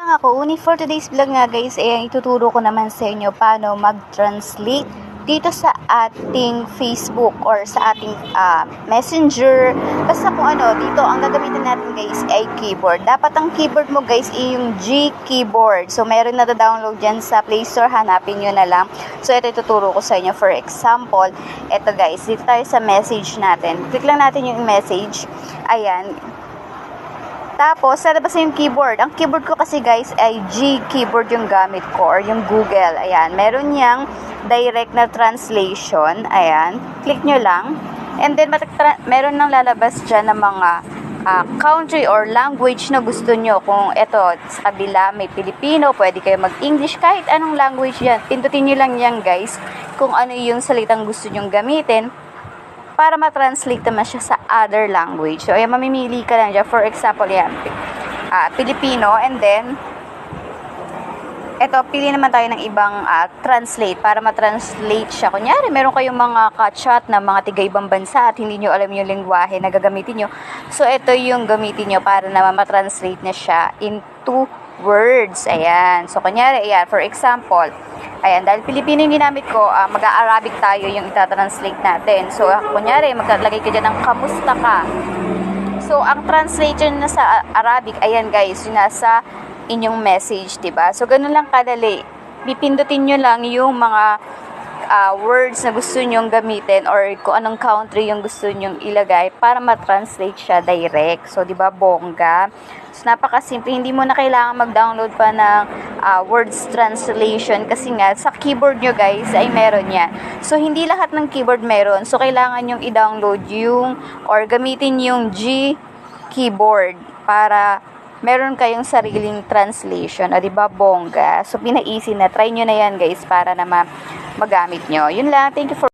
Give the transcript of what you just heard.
Ako, for today's vlog nga guys, ituturo ko naman sa inyo paano mag-translate dito sa ating Facebook or sa ating messenger. Basta kung ano, dito ang gagamitin natin guys ay keyboard. Dapat ang keyboard mo guys ay yung G keyboard. So meron na download dyan sa Play Store, hanapin nyo na lang. So ito ituturo ko sa inyo. For example, ito guys, dito tayo sa message natin. Click lang natin yung message. Ayan. Tapos, sa labas yung keyboard. Ang keyboard ko kasi guys ay G keyboard yung gamit ko or yung Google. Ayan, meron niyang direct na translation. Ayan, click nyo lang. And then, meron nang lalabas dyan ng mga country or language na gusto nyo. Kung ito, sa kabila may Pilipino, pwede kayo mag-English, kahit anong language yan. Pindutin nyo lang yan guys, kung ano yung salitang gusto nyong gamitin, para ma-translate naman siya sa other language. So, ayan, mamimili ka lang dyan. For example, yan, Filipino, and then, eto, pili naman tayo ng ibang translate, para ma-translate siya. Kunyari, meron kayong mga ka-chat na mga tiga-ibang bansa at hindi nyo alam yung lengguwahe na gagamitin nyo. So, ito yung gamitin nyo para na ma-translate na siya into words. Ayan. So, kunyari, ayan, for example, ayan, dahil Pilipino yung ginamit ko, mag-a-Arabic tayo yung itatranslate natin. So, kunyari, maglalagay ka dyan ng kamusta ka. So, ang translation na sa Arabic, ayan guys, yung nasa inyong message, diba? So, ganun lang kadali. Pipindutin nyo lang yung mga words na gusto nyong gamitin or kung anong country yung gusto nyong ilagay para ma-translate siya direct. So, diba, bongga? So, napakasimple. Hindi mo na kailangan mag-download pa ng words translation kasi nga, sa keyboard nyo guys, ay meron yan. So, hindi lahat ng keyboard meron. So, kailangan nyong i-download yung or gamitin yung G keyboard para meron kayong sariling translation. O, diba, bongga? So, pina-easy na. Try nyo na yan guys para naman magamit nyo. Yun lang. Thank you for